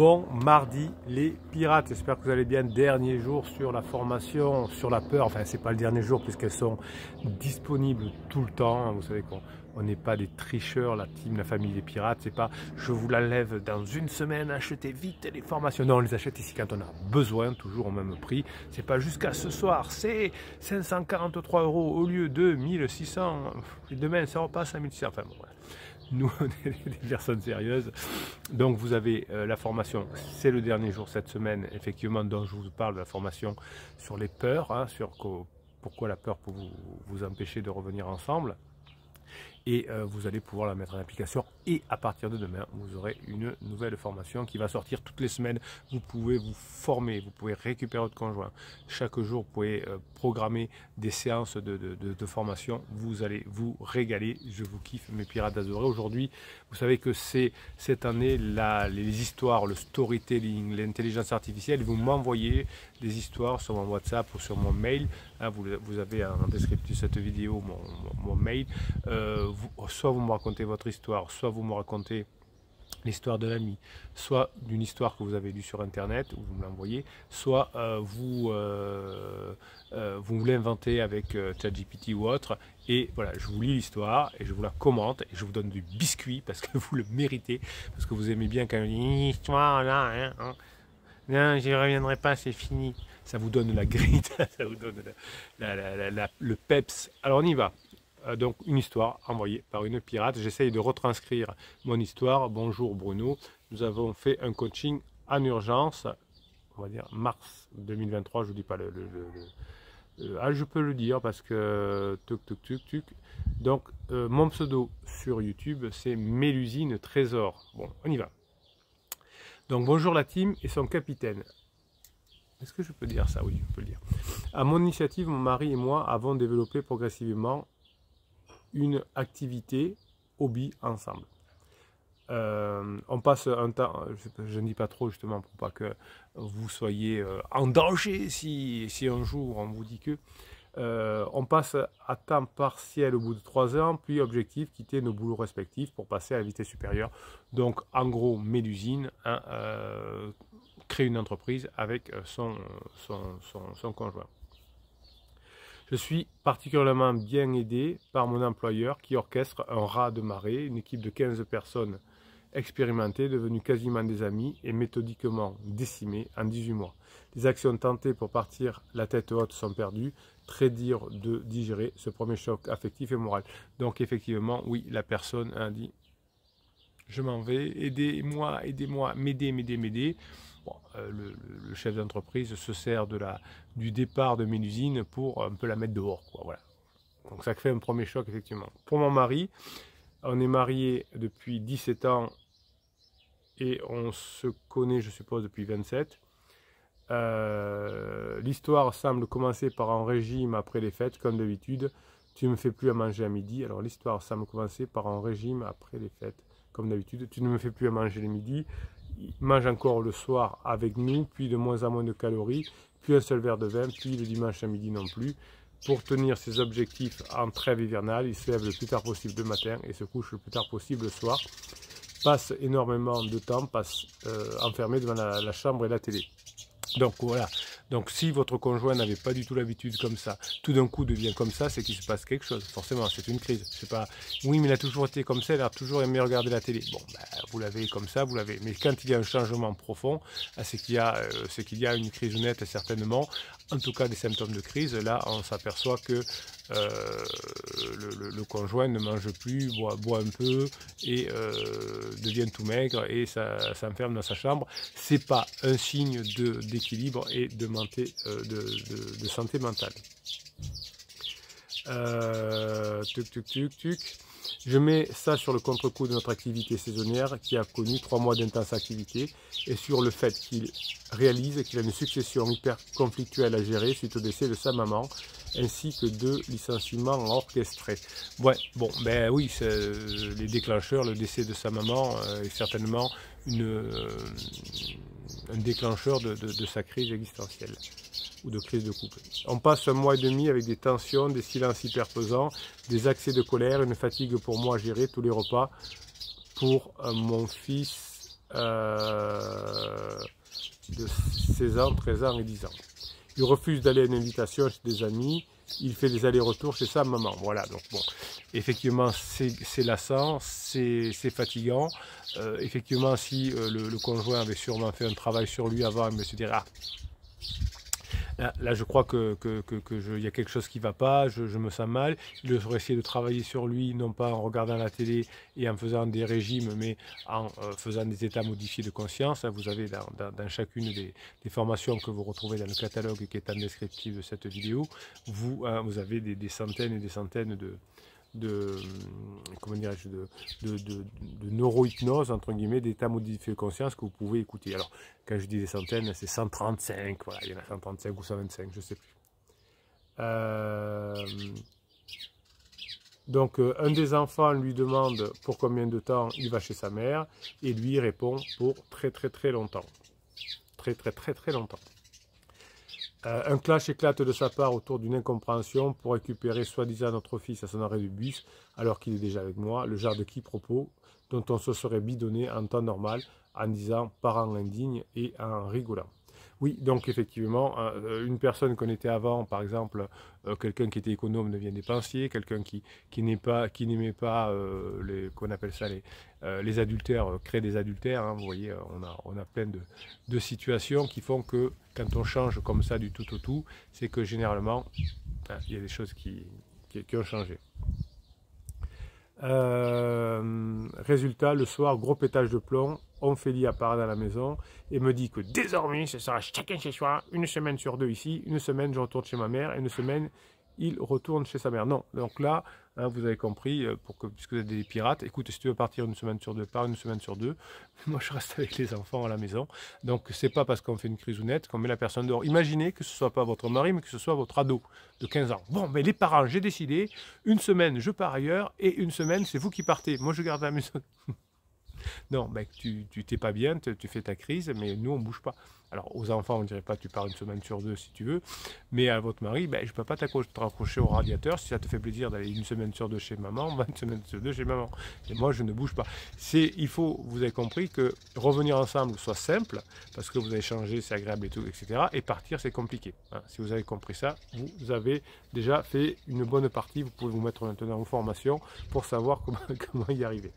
Bon mardi les pirates, j'espère que vous allez bien. Dernier jour sur la formation sur la peur, enfin c'est pas le dernier jour puisqu'elles sont disponibles tout le temps. Vous savez qu'on n'est pas des tricheurs, la team, la famille des pirates, c'est pas je vous l'enlève dans une semaine, achetez vite les formations. Non, on les achète ici quand on a besoin, toujours au même prix. C'est pas jusqu'à ce soir, c'est 543 € au lieu de 1600, et demain ça repasse à 1600, enfin bon voilà. Nous, on est des personnes sérieuses. Donc, vous avez la formation, c'est le dernier jour cette semaine, effectivement, dont je vous parle de la formation sur les peurs, hein, sur pourquoi la peur peut vous empêcher de revenir ensemble. Et vous allez pouvoir la mettre en application. Et à partir de demain, vous aurez une nouvelle formation qui va sortir toutes les semaines. Vous pouvez vous former, vous pouvez récupérer votre conjoint. Chaque jour, vous pouvez programmer des séances de formation. Vous allez vous régaler. Je vous kiffe, mes pirates adorés. Aujourd'hui, vous savez que c'est cette année les histoires, le storytelling, l'intelligence artificielle. Vous m'envoyez des histoires sur mon WhatsApp ou sur mon mail. Hein, vous avez en descriptif de cette vidéo mon mail. Soit vous me racontez votre histoire, soit vous me racontez l'histoire de l'ami, soit d'une histoire que vous avez lue sur internet, ou vous me l'envoyez, soit vous l'inventez avec ChatGPT ou autre, et voilà, je vous lis l'histoire, et je vous la commente, et je vous donne du biscuit, parce que vous le méritez, parce que vous aimez bien quand on dit une histoire là, hein. Non, j'y reviendrai pas, c'est fini. Ça vous donne la grille, ça vous donne le peps. Alors on y va. Donc une histoire envoyée par une pirate. J'essaye de retranscrire mon histoire. Bonjour Bruno, nous avons fait un coaching en urgence, on va dire mars 2023, je ne vous dis pas je peux le dire parce que donc mon pseudo sur YouTube c'est Mélusine Trésor. Bon, on y va. Donc bonjour la team et son capitaine. Est-ce que je peux dire ça? Oui, je peux le dire. À mon initiative, mon mari et moi avons développé progressivement une activité hobby ensemble. On passe un temps, je ne dis pas trop justement pour pas que vous soyez en danger si un jour on vous dit que on passe à temps partiel au bout de 3 ans, puis objectif quitter nos boulots respectifs pour passer à la vitesse supérieure. Donc en gros Mélusine hein, crée une entreprise avec son conjoint. Je suis particulièrement bien aidé par mon employeur qui orchestre un raz-de-marée, une équipe de 15 personnes expérimentées, devenues quasiment des amis et méthodiquement décimées en 18 mois. Les actions tentées pour partir la tête haute sont perdues, très dur de digérer ce premier choc affectif et moral. Donc effectivement, oui, la personne a dit « je m'en vais, aidez-moi, aidez-moi, m'aider ». Bon, le chef d'entreprise se sert du départ de Mélusine pour un peu la mettre dehors, quoi, voilà. Donc ça crée un premier choc, effectivement. Pour mon mari, on est mariés depuis 17 ans et on se connaît, je suppose, depuis 27. L'histoire semble commencer par un régime après les fêtes, comme d'habitude. Tu ne me fais plus à manger à midi. Alors l'histoire semble commencer par un régime après les fêtes, comme d'habitude. Tu ne me fais plus à manger le midi. Il mange encore le soir avec nous, puis de moins en moins de calories, puis un seul verre de vin, puis le dimanche à midi non plus. Pour tenir ses objectifs en trêve hivernale, il se lève le plus tard possible le matin et se couche le plus tard possible le soir. Passe énormément de temps, enfermé devant la chambre et la télé. Donc voilà, donc si votre conjoint n'avait pas du tout l'habitude comme ça, tout d'un coup devient comme ça, c'est qu'il se passe quelque chose, forcément, c'est une crise. C'est pas, oui mais il a toujours été comme ça, il a toujours aimé regarder la télé. Bon, ben, vous l'avez comme ça, vous l'avez. Mais quand il y a un changement profond, c'est qu'il y a une crise nette certainement, en tout cas des symptômes de crise. Là on s'aperçoit que le conjoint ne mange plus, boit un peu et devient tout maigre et ça s'enferme dans sa chambre. C'est pas un signe d'équilibre et de santé mentale. Je mets ça sur le contre-coup de notre activité saisonnière qui a connu 3 mois d'intense activité et sur le fait qu'il réalise qu'il a une succession hyper conflictuelle à gérer suite au décès de sa maman ainsi que 2 licenciements orchestrés. Ouais, bon, ben oui, les déclencheurs, le décès de sa maman est certainement un déclencheur de sa crise existentielle ou de crise de couple. On passe 1 mois et demi avec des tensions, des silences hyper pesants, des accès de colère, une fatigue pour moi à gérer tous les repas pour mon fils 16 ans, 13 ans et 10 ans. Il refuse d'aller à une invitation chez des amis, il fait des allers-retours chez sa maman. Voilà, donc bon, effectivement, c'est lassant, c'est fatigant. Effectivement, si le conjoint avait sûrement fait un travail sur lui avant, il me se dirait, ah, là, je crois qu'il y a quelque chose qui ne va pas, je me sens mal. Il devrait essayer de travailler sur lui, non pas en regardant la télé et en faisant des régimes, mais en faisant des états modifiés de conscience. Vous avez dans chacune des formations que vous retrouvez dans le catalogue qui est en descriptif de cette vidéo, vous avez des centaines et des centaines comment dirais-je, de neurohypnose, entre guillemets, d'état modifié de conscience que vous pouvez écouter. Alors, quand je dis des centaines, c'est 135, voilà, il y en a 135 ou 125, je ne sais plus. Donc, un des enfants lui demande pour combien de temps il va chez sa mère, et lui répond pour très très très longtemps. Très très très très longtemps. Un clash éclate de sa part autour d'une incompréhension pour récupérer soi-disant notre fils à son arrêt de bus alors qu'il est déjà avec moi, le genre de quiproquo dont on se serait bidonné en temps normal en disant parents indignes et en rigolant. Oui, donc effectivement, une personne qu'on était avant, par exemple, quelqu'un qui était économe devient dépensier, quelqu'un qui n'aimait pas qu'on appelle ça les adultères, crée des adultères. Hein, vous voyez, on a plein de situations qui font que quand on change comme ça du tout au tout, c'est que généralement, il y a des choses qui ont changé. Résultat, le soir, gros pétage de plomb, Ophélie apparaît dans la maison et me dit que désormais, ce sera chacun chez soi, une semaine sur 2 ici, une semaine je retourne chez ma mère, et une semaine il retourne chez sa mère. Non, donc là, hein, vous avez compris, puisque vous êtes des pirates, écoute, si tu veux partir une semaine sur 2, pars une semaine sur 2, moi je reste avec les enfants à la maison. Donc c'est pas parce qu'on fait une crisounette qu'on met la personne dehors. Imaginez que ce soit pas votre mari, mais que ce soit votre ado de 15 ans. Bon, mais les parents, j'ai décidé, une semaine je pars ailleurs, et une semaine c'est vous qui partez. Moi je garde la maison. Non, ben, tu t'es pas bien, tu fais ta crise, mais nous on bouge pas. Alors aux enfants on dirait pas tu pars une semaine sur 2 si tu veux, mais à votre mari, ben, je peux pas t'accrocher au radiateur si ça te fait plaisir d'aller une semaine sur 2 chez maman, on va une semaine sur 2 chez maman. Et moi je ne bouge pas. Il faut, vous avez compris que revenir ensemble soit simple, parce que vous avez changé, c'est agréable et tout, etc. Et partir c'est compliqué. Hein. Si vous avez compris ça, vous avez déjà fait une bonne partie, vous pouvez vous mettre maintenant en formation pour savoir comment y arriver.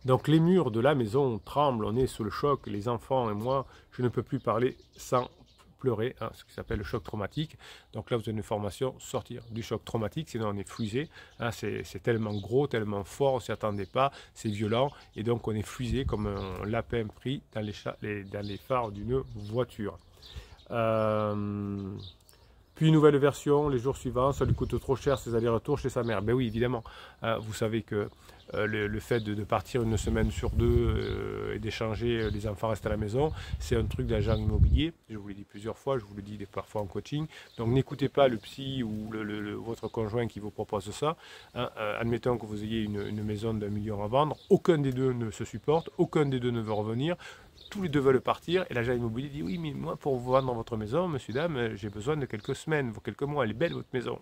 Donc les murs de la maison tremblent, on est sous le choc, les enfants et moi, je ne peux plus parler sans pleurer, hein, ce qui s'appelle le choc traumatique. Donc là vous avez une formation, sortir du choc traumatique, sinon on est fusé, hein, c'est tellement gros, tellement fort, on ne s'y attendait pas, c'est violent, et donc on est fusé comme un lapin pris dans les phares d'une voiture. Puis une nouvelle version, les jours suivants, ça lui coûte trop cher ses allers-retours chez sa mère. Ben oui, évidemment, vous savez que le fait de partir une semaine sur 2 et d'échanger, les enfants restent à la maison, c'est un truc d'agent immobilier. Je vous l'ai dit plusieurs fois, je vous le dis parfois en coaching. Donc n'écoutez pas le psy ou votre conjoint qui vous propose ça. Hein. Admettons que vous ayez une maison d'1 million à vendre, aucun des deux ne se supporte, aucun des deux ne veut revenir. Tous les deux veulent partir et l'agent immobilier dit oui mais moi pour vous vendre votre maison monsieur dame j'ai besoin de quelques semaines, quelques mois, elle est belle votre maison.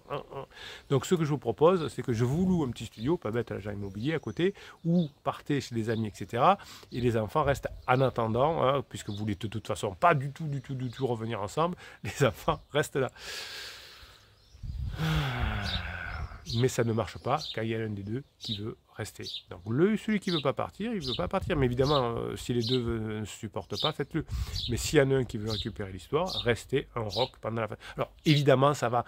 Donc ce que je vous propose c'est que je vous loue un petit studio, pas bête à l'agent immobilier à côté, ou partez chez des amis etc. Et les enfants restent en attendant, hein, puisque vous voulez de toute façon pas du tout revenir ensemble, les enfants restent là. Mais ça ne marche pas quand il y a l'un des deux qui veut rester. Donc celui qui ne veut pas partir, il ne veut pas partir. Mais évidemment, si les deux ne se supportent pas, faites-le. Mais s'il y en a un qui veut récupérer l'histoire, restez un rock pendant la fin. Alors évidemment, ça va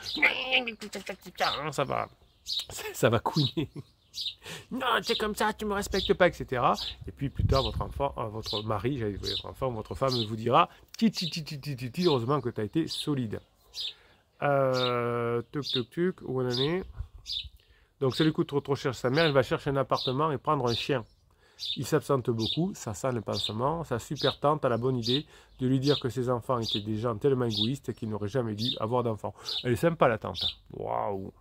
couiner. Non, c'est comme ça, tu ne me respectes pas, etc. Et puis plus tard, votre mari, votre enfant, votre femme vous dira heureusement que tu as été solide. Où on en est? Donc ça lui coûte trop cher sa mère, il va chercher un appartement et prendre un chien. Il s'absente beaucoup, ça sent le pansement. Sa super tante a la bonne idée de lui dire que ses enfants étaient des gens tellement égoïstes qu'ils n'auraient jamais dû avoir d'enfants. Elle est sympa la tante. Waouh.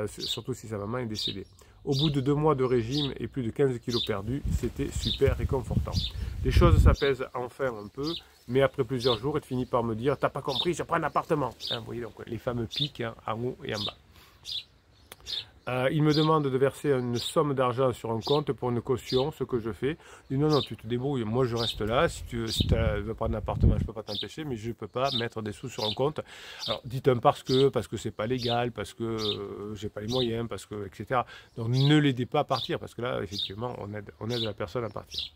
Surtout si sa maman est décédée. Au bout de 2 mois de régime et plus de 15 kilos perdus, c'était super réconfortant. Les choses s'apaisent enfin un peu, mais après plusieurs jours, elle finit par me dire « T'as pas compris, je prends un appartement ». Hein, vous voyez donc les fameux pics, hein, en haut et en bas. Il me demande de verser une somme d'argent sur un compte pour une caution, ce que je fais. Il dit non, non, tu te débrouilles, moi je reste là. Si tu veux prendre un appartement, je ne peux pas t'empêcher, mais je ne peux pas mettre des sous sur un compte. Alors dites un parce que c'est pas légal, parce que j'ai pas les moyens, parce que, etc. Donc ne l'aidez pas à partir, parce que là, effectivement, on aide la personne à partir.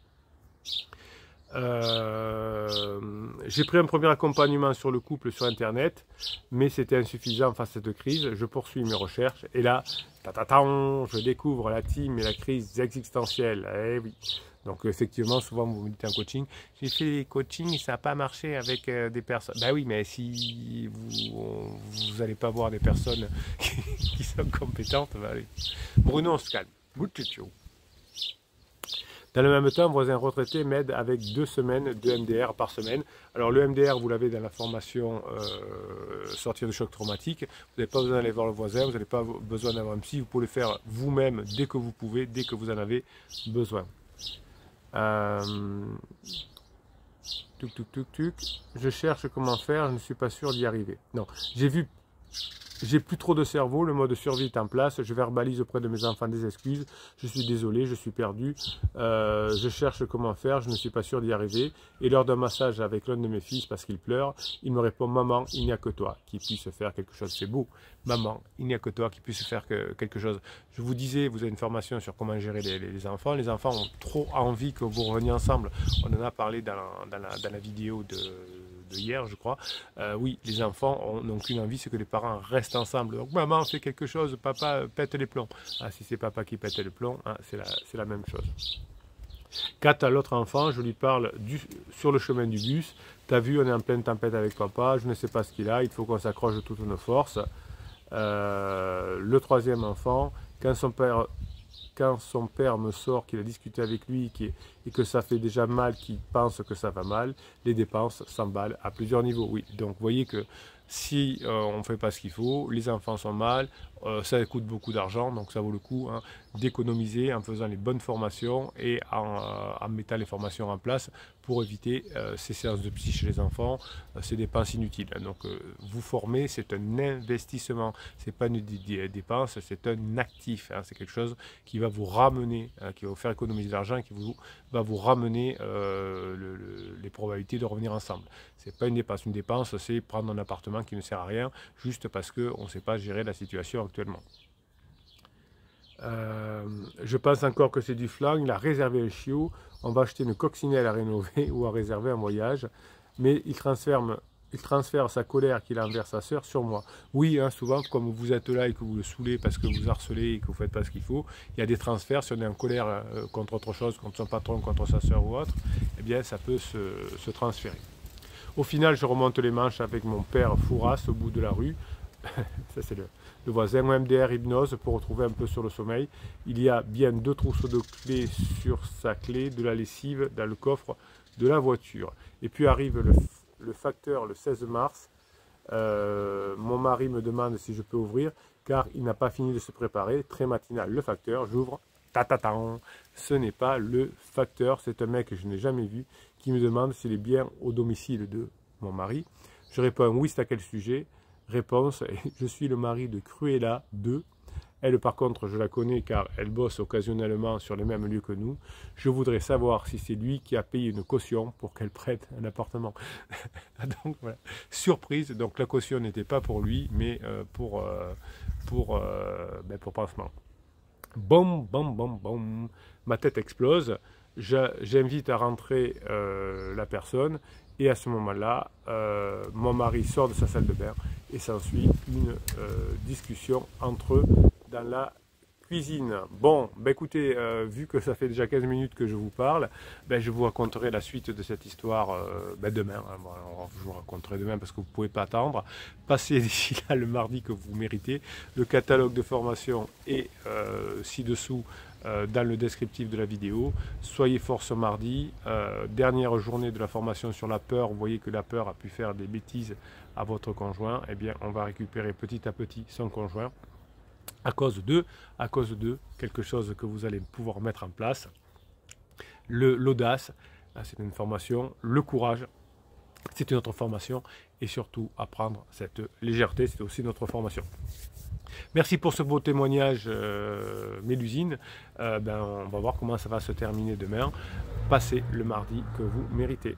J'ai pris un premier accompagnement sur le couple sur internet, mais c'était insuffisant face à cette crise. Je poursuis mes recherches et là, je découvre la team et la crise existentielle. Eh oui. Donc effectivement, souvent vous me dites en coaching, j'ai fait des coachings, ça n'a pas marché avec des personnes. Ben oui, mais si vous n'allez pas voir des personnes qui sont compétentes, ben allez. Bruno, on se calme. Good tuto. Dans le même temps, un voisin retraité m'aide avec 2 semaines de MDR par semaine. Alors le MDR, vous l'avez dans la formation sortir de choc traumatique. Vous n'avez pas besoin d'aller voir le voisin, vous n'avez pas besoin d'avoir un psy. Vous pouvez le faire vous-même dès que vous pouvez, dès que vous en avez besoin. Je cherche comment faire, je ne suis pas sûr d'y arriver. Non, j'ai plus trop de cerveau, le mode survie est en place, je verbalise auprès de mes enfants des excuses, je suis désolé, je suis perdu, je cherche comment faire, je ne suis pas sûr d'y arriver. Et lors d'un massage avec l'un de mes fils, parce qu'il pleure, il me répond « Maman, il n'y a que toi qui puisse faire quelque chose ». C'est beau. Maman, il n'y a que toi qui puisse faire quelque chose. Je vous disais, vous avez une formation sur comment gérer les enfants. Les enfants ont trop envie que vous reveniez ensemble. On en a parlé dans la vidéo de hier, je crois. Oui, les enfants n'ont qu'une envie, c'est que les parents restent ensemble. Donc maman fait quelque chose, papa pète les plombs. Ah, si c'est papa qui pète les plombs, hein, c'est la même chose. Quant à l'autre enfant, je lui parle sur le chemin du bus. T'as vu, on est en pleine tempête avec papa, je ne sais pas ce qu'il a, il faut qu'on s'accroche de toutes nos forces. Le troisième enfant, quand son père me sort qu'il a discuté avec lui et que ça fait déjà mal, qu'il pense que ça va mal, les dépenses s'emballent à plusieurs niveaux. Oui, donc vous voyez que si on ne fait pas ce qu'il faut, les enfants sont mal, ça coûte beaucoup d'argent, donc ça vaut le coup hein, d'économiser en faisant les bonnes formations et en mettant les formations en place pour éviter ces séances de psy chez les enfants, ces dépenses inutiles. Donc vous former, c'est un investissement, c'est pas une dépense, c'est un actif, hein, c'est quelque chose qui va vous ramener, qui va vous faire économiser de l'argent, qui va vous ramener les probabilités de revenir ensemble. C'est pas une dépense, c'est prendre un appartement qui ne sert à rien juste parce qu'on ne sait pas gérer la situation actuellement. Je pense encore que c'est du flan, il a réservé un chiot, on va acheter une coccinelle à rénover ou à réserver un voyage, mais il transfère sa colère qu'il a envers sa sœur sur moi. Oui, hein, souvent, comme vous êtes là et que vous le saoulez parce que vous harcelez et que vous ne faites pas ce qu'il faut, il y a des transferts, si on est en colère contre autre chose, contre son patron, contre sa sœur ou autre, eh bien ça peut se transférer. Au final, je remonte les manches avec mon père Fouras au bout de la rue. Ça, c'est le voisin. MDR hypnose pour retrouver un peu sur le sommeil. Il y a bien 2 trousseaux de clés sur sa clé, de la lessive dans le coffre de la voiture. Et puis arrive le facteur le 16 mars. Mon mari me demande si je peux ouvrir car il n'a pas fini de se préparer. Très matinal, le facteur, j'ouvre. Ce n'est pas le facteur, c'est un mec que je n'ai jamais vu qui me demande s'il est bien au domicile de mon mari. Je réponds oui, c'est à quel sujet? Réponse, je suis le mari de Cruella 2. Elle par contre je la connais car elle bosse occasionnellement sur les mêmes lieux que nous. Je voudrais savoir si c'est lui qui a payé une caution pour qu'elle prête un appartement. Donc voilà, surprise, donc la caution n'était pas pour lui mais pour pansement. Boum, boum, boum, boum, ma tête explose, j'invite à rentrer la personne et à ce moment-là, mon mari sort de sa salle de bain et s'ensuit une discussion entre eux dans la cuisine. Bon, ben écoutez, vu que ça fait déjà 15 minutes que je vous parle, ben je vous raconterai la suite de cette histoire demain. Hein, bon, je vous raconterai demain parce que vous ne pouvez pas attendre. Passez d'ici là le mardi que vous méritez. Le catalogue de formation est ci-dessous dans le descriptif de la vidéo. Soyez forts ce mardi. Dernière journée de la formation sur la peur. Vous voyez que la peur a pu faire des bêtises à votre conjoint. Eh bien, on va récupérer petit à petit son conjoint. À cause de quelque chose que vous allez pouvoir mettre en place. L'audace, c'est une formation. Le courage, c'est une autre formation. Et surtout, apprendre cette légèreté, c'est aussi notre formation. Merci pour ce beau témoignage, Mélusine. On va voir comment ça va se terminer demain. Passez le mardi que vous méritez.